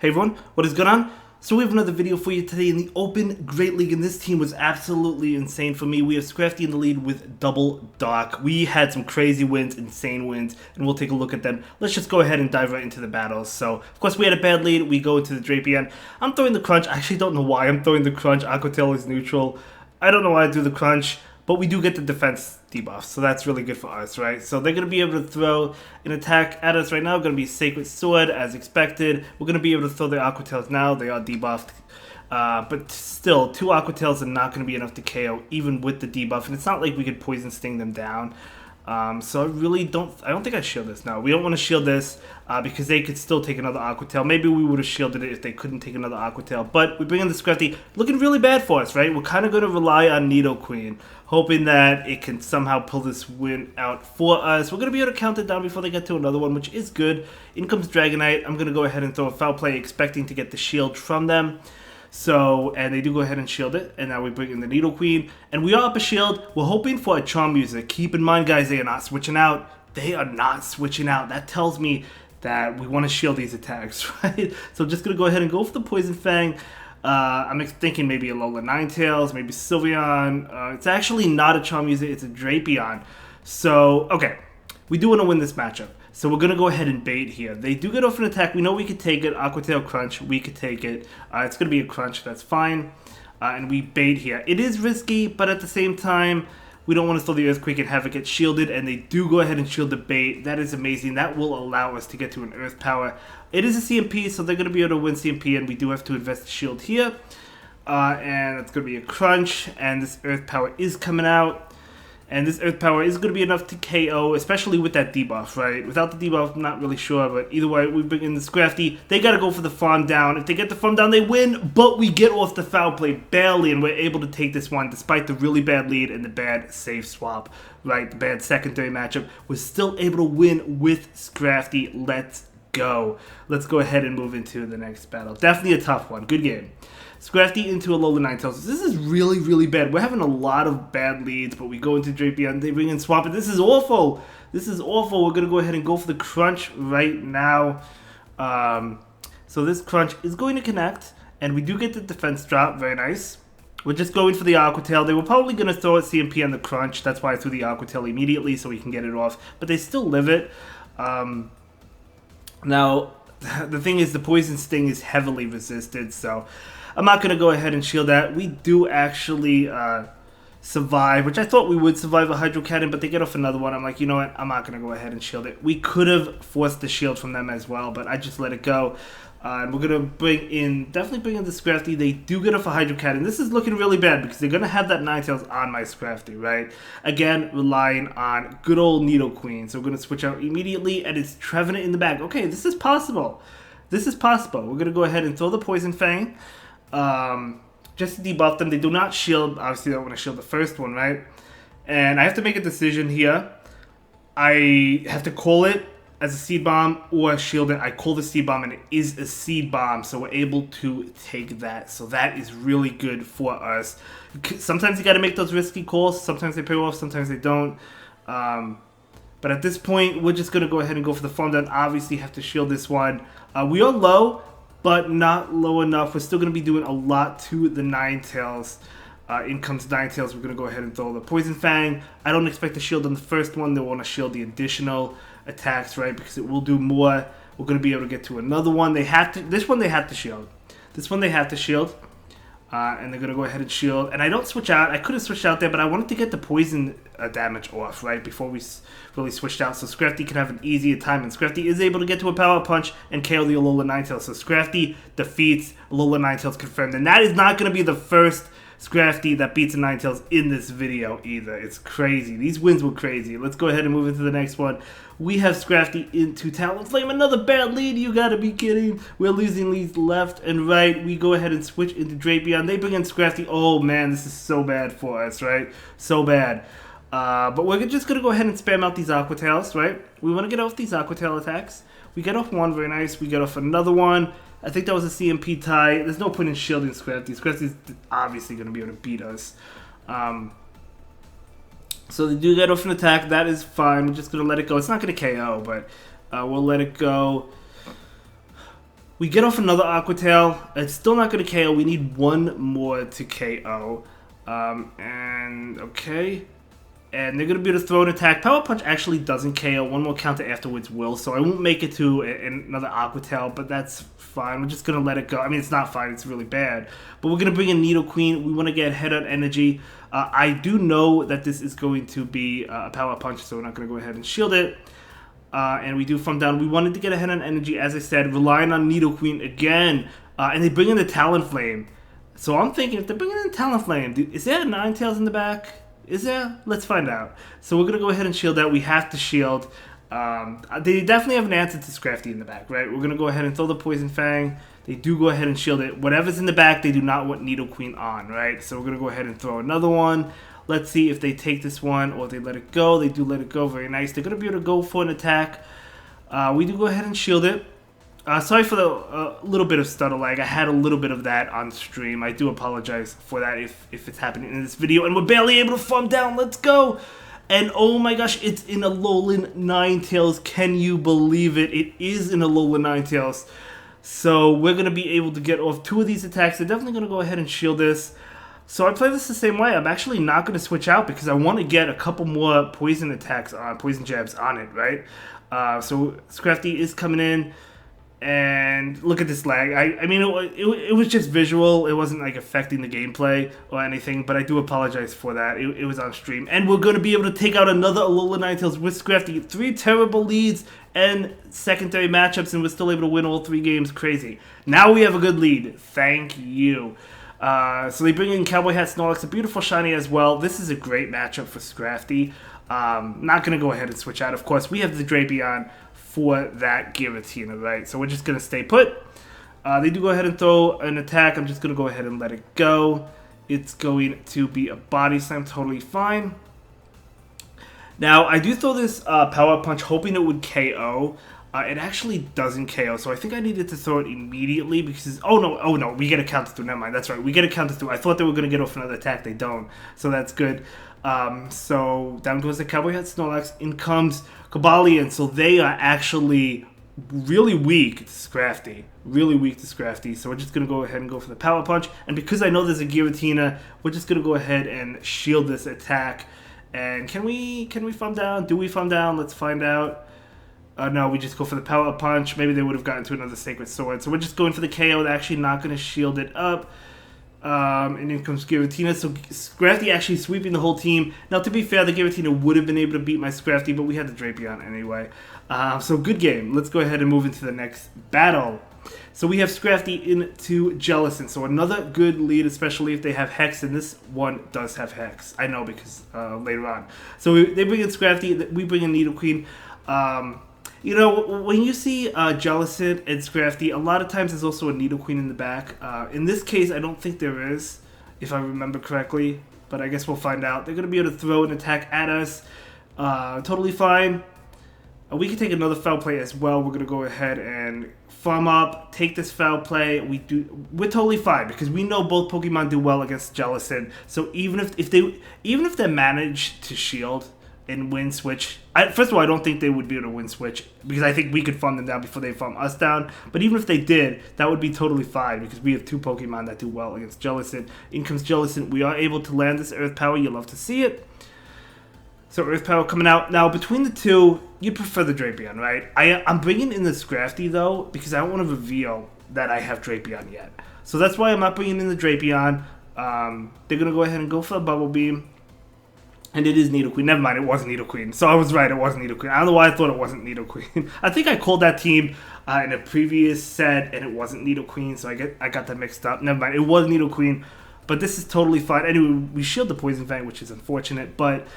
Hey everyone, what is going on? So we have another video for you today in the Open Great League, and this team was absolutely insane for me. We have Scrafty in the lead with double dark. We had some crazy wins, insane wins, and we'll take a look at them. Let's just go ahead and dive right into the battles. So, of course, we had a bad lead. We go into the Drapion. I'm throwing the crunch. I actually don't know why I'm throwing the crunch. Aquatail is neutral. I don't know why I do the crunch. But we do get the defense debuff, so that's really good for us, right? So they're going to be able to throw an attack at us right now. Going to be Sacred Sword, as expected. We're going to be able to throw their Aquatails now. They are debuffed. But still, 2 Aquatails are not going to be enough to KO, even with the debuff. And it's not like we could Poison Sting them down. So I really don't think I shield this. No, we don't want to shield this because they could still take another Aquatail. Maybe we would have shielded it if they couldn't take another Aquatail. But we bring in the Scrafty, looking really bad for us, right? We're kind of going to rely on Nidoqueen, hoping that it can somehow pull this win out for us. We're going to be able to count it down before they get to another one, which is good. In comes Dragonite. I'm going to go ahead and throw a Foul Play, expecting to get the shield from them. So, and they do go ahead and shield it, and now we bring in the Nidoqueen, and we are up a shield. We're hoping for a Charm User. Keep in mind, guys, they are not switching out. They are not switching out. That tells me that we want to shield these attacks, right? So I'm just going to go ahead and go for the Poison Fang. I'm thinking maybe Alolan Ninetales, maybe Sylveon. It's actually not a Charm User, it's a Drapion. So, okay, we do want to win this matchup. So we're going to go ahead and bait here. They do get off an attack. We know we could take it. Aquatail Crunch, we could take it. It's going to be a Crunch, that's fine. And we bait here. It is risky, but at the same time, we don't want to throw the Earthquake and have it get shielded. And they do go ahead and shield the bait. That is amazing. That will allow us to get to an Earth Power. It is a CMP, so they're going to be able to win CMP, and we do have to invest the shield here. And it's going to be a Crunch, and this Earth Power is coming out. And this Earth Power is going to be enough to KO, especially with that debuff, right? Without the debuff, I'm not really sure, but either way, we bring in the Scrafty. They got to go for the farm down. If they get the farm down, they win, but we get off the Foul Play barely, and we're able to take this one despite the really bad lead and the bad save swap, right? The bad secondary matchup. We're still able to win with Scrafty. Let's go. Let's go ahead and move into the next battle. Definitely a tough one. Good game. Scrafty into Alolan Ninetales. This is really, really bad. We're having a lot of bad leads, but we go into Drapion. They bring in Swampert. This is awful. This is awful. We're going to go ahead and go for the Crunch right now. So this Crunch is going to connect, and we do get the defense drop. Very nice. We're just going for the Aquatail. They were probably going to throw a CMP on the Crunch. That's why I threw the Aquatail immediately so we can get it off. But they still live it. Now, the thing is, the Poison Sting is heavily resisted, so I'm not going to go ahead and shield that. We do actually survive, which I thought we would survive a Hydro Cannon, but they get off another one. I'm like, you know what? I'm not going to go ahead and shield it. We could have forced the shield from them as well, but I just let it go. And we're going to definitely bring in the Scrafty. They do get off a Hydro Cannon. This is looking really bad because they're going to have that Ninetales on my Scrafty, right? Again, relying on good old Nidoqueen. So we're going to switch out immediately, and it's Trevenant in the back. Okay, this is possible. This is possible. We're going to go ahead and throw the Poison Fang. Just to debuff them. They do not shield. Obviously, I don't want to shield the first one, right? And I have to make a decision here. I have to call it as a Seed Bomb or shield it. I call the Seed Bomb, and it is a Seed Bomb, so we're able to take that. So that is really good for us. Sometimes you got to make those risky calls. Sometimes they pay off. Sometimes they don't. But at this point, we're just going to go ahead and go for the farm down. Obviously, have to shield this one. We are low, but not low enough. We're still going to be doing a lot to the Ninetales. In comes Ninetales. We're going to go ahead and throw the Poison Fang. I don't expect to shield on the first one. They want to shield the additional attacks, right? Because it will do more. We're going to be able to get to another one. This one they have to shield. This one they have to shield. And they're going to go ahead and shield. And I don't switch out. I could have switched out there, but I wanted to get the poison damage off, right? Before we really switched out. So Scrafty can have an easier time. And Scrafty is able to get to a Power Punch and KO the Alolan Ninetales. So Scrafty defeats Alolan Ninetales confirmed. And that is not going to be the first Scrafty that beats a Ninetales in this video either. It's crazy. These wins were crazy. Let's go ahead and move into the next one. We have Scrafty into Talonflame. Another bad lead. You gotta be kidding. We're losing leads left and right. We go ahead and switch into Drapion. They bring in Scrafty. Oh man, this is so bad for us, right? So bad. But we're just gonna go ahead and spam out these Aquatails, right? We want to get off these Aquatail attacks. We get off one, very nice. We get off another one. I think that was a CMP tie. There's no point in shielding Scrafty. Scrafty's obviously going to be able to beat us. So they do get off an attack. That is fine. We're just going to let it go. It's not going to KO, but we'll let it go. We get off another Aqua Tail. It's still not going to KO. We need one more to KO. And okay. And they're going to be able to throw an attack. Power Punch actually doesn't KO. One more counter afterwards will. So I won't make it to another Aqua Tail, but that's fine. We're just going to let it go. I mean, it's not fine. It's really bad. But we're going to bring in Nidoqueen. We want to get head on energy. I do know that this is going to be a Power Punch, so we're not going to go ahead and shield it. And we do from down. We wanted to get ahead on energy, as I said, relying on Nidoqueen again. And they bring in the Talonflame. So I'm thinking, if they're bringing in Talonflame, is there a Ninetales in the back? Is there? Let's find out. So we're going to go ahead and shield that. We have to shield. They definitely have an answer to Scrafty in the back, right? We're going to go ahead and throw the Poison Fang. They do go ahead and shield it. Whatever's in the back, they do not want Nidoqueen on, right? So we're going to go ahead and throw another one. Let's see if they take this one or they let it go. They do let it go. Very nice. They're going to be able to go for an attack. We do go ahead and shield it. Sorry for the little bit of stutter lag. I had a little bit of that on stream. I do apologize for that if it's happening in this video. And we're barely able to farm down. Let's go. And oh my gosh, it's in Alolan Ninetales. Can you believe it? It is in Alolan Ninetales. So we're going to be able to get off two of these attacks. They're definitely going to go ahead and shield this. So I play this the same way. I'm actually not going to switch out because I want to get a couple more poison attacks on, poison jabs on it, right? So Scrafty is coming in. And look at this lag. I mean, it was just visual. It wasn't like affecting the gameplay or anything, but I do apologize for that. It was on stream. And we're going to be able to take out another Alolan Ninetales with Scrafty. 3 terrible leads and secondary matchups, and we're still able to win all 3 games. Crazy. Now we have a good lead. Thank you. So they bring in Cowboy Hat Snorlax, a beautiful shiny as well. This is a great matchup for Scrafty. Not going to go ahead and switch out. Of course, we have the Drapion for that Giratina, right? So we're just going to stay put. They do go ahead and throw an attack. I'm just going to go ahead and let it go. It's going to be a Body Slam, totally fine. Now, I do throw this Power Punch hoping it would KO. It actually doesn't KO, so I think I needed to throw it immediately because... Oh no, we get a counter through. Never mind, that's right. We get a counter through. I thought they were going to get off another attack. They don't, so that's good. So down goes the Cowboy Hat Snorlax. In comes Cobalion. So they are actually really weak to Scrafty. Really weak to Scrafty. So we're just going to go ahead and go for the Power Punch. And because I know there's a Giratina, we're just going to go ahead and shield this attack. And can we farm down? Do we farm down? Let's find out. No, we just go for the Power Punch. Maybe they would have gotten to another Sacred Sword. So we're just going for the KO. They're actually not going to shield it up. And in comes Giratina. So Scrafty actually sweeping the whole team. Now, to be fair, the Giratina would have been able to beat my Scrafty, but we had the Drapion anyway. So good game. Let's go ahead and move into the next battle. So we have Scrafty into Jellicent. So another good lead, especially if they have Hex. And this one does have Hex. I know because later on. So they bring in Scrafty. We bring in Nidoqueen. You know, when you see Jellicent and Scrafty, a lot of times there's also a Nidoqueen in the back. In this case, I don't think there is, if I remember correctly. But I guess we'll find out. They're going to be able to throw an attack at us. Totally fine. We can take another foul play as well. We're going to go ahead and farm up, take this foul play. We're totally fine because we know both Pokemon do well against Jellicent. So even if they manage to shield and win switch, first of all, I don't think they would be able to win switch because I think we could farm them down before they farm us down. But even if they did, that would be totally fine because we have 2 Pokemon that do well against Jellicent. In comes Jellicent. We are able to land this Earth Power. You love to see it. So Earth Power coming out. Now, between the two, you'd prefer the Drapion, right? I'm bringing in the Scrafty, though, because I don't want to reveal that I have Drapion yet. So that's why I'm not bringing in the Drapion. They're going to go ahead and go for a Bubble Beam. And it is Nidoqueen. Never mind, it wasn't Nidoqueen. So I was right, it wasn't Nidoqueen. I don't know why I thought it wasn't Nidoqueen. I think I called that team in a previous set, and it wasn't Nidoqueen, so I got that mixed up. Never mind, it was Nidoqueen. But this is totally fine. Anyway, we shield the Poison Fang, which is unfortunate, but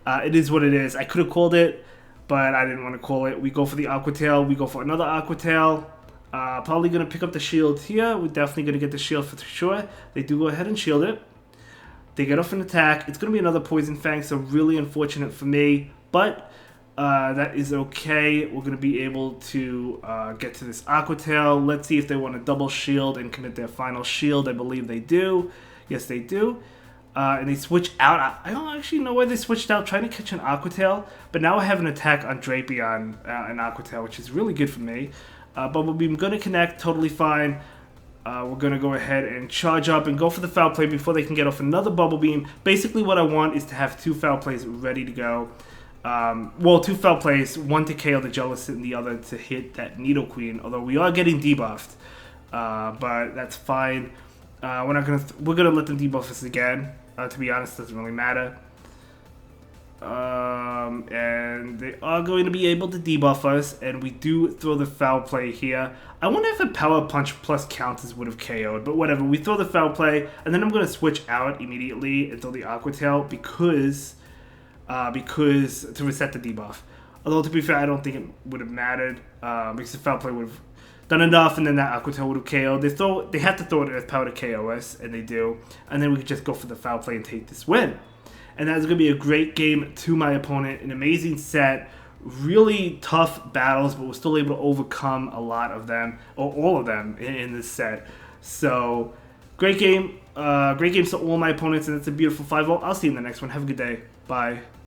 it is what it is. I could have called it, but I didn't want to call it. We go for the Aqua Tail. We go for another Aqua Tail. Probably going to pick up the shield here. We're definitely going to get the shield for sure. They do go ahead and shield it. They get off an attack. It's going to be another Poison Fang, so really unfortunate for me. But that is okay. We're going to be able to get to this Aqua Tail. Let's see if they want to double shield and commit their final shield. I believe they do. Yes, they do. And they switch out. I don't actually know why they switched out, trying to catch an Aqua Tail. But now I have an attack on Drapion and Aqua Tail, which is really good for me. Bubble Beam gonna connect, totally fine. We're gonna go ahead and charge up and go for the foul play before they can get off another Bubble Beam. Basically what I want is to have 2 foul plays ready to go. Well, 2 foul plays, one to KO the Jellicent and the other to hit that Nidoqueen, although we are getting debuffed. But that's fine. We're gonna let them debuff us again. To be honest, doesn't really matter. And they are going to be able to debuff us, and we do throw the foul play here. I wonder if a Power Punch plus counters would have KO'd, but whatever. We throw the foul play, and then I'm going to switch out immediately and throw the Aqua Tail because to reset the debuff. Although, to be fair, I don't think it would have mattered, because the foul play would have done enough, and then that Aqua Tail would have KO'd. They have to throw it Earth Power to KO us, and they do. And then we could just go for the foul play and take this win. And that's going to be a great game to my opponent. An amazing set. Really tough battles, but we're still able to overcome a lot of them, or all of them, in this set. So, great game. Great games to all my opponents, and it's a beautiful 5-0. I'll see you in the next one. Have a good day. Bye.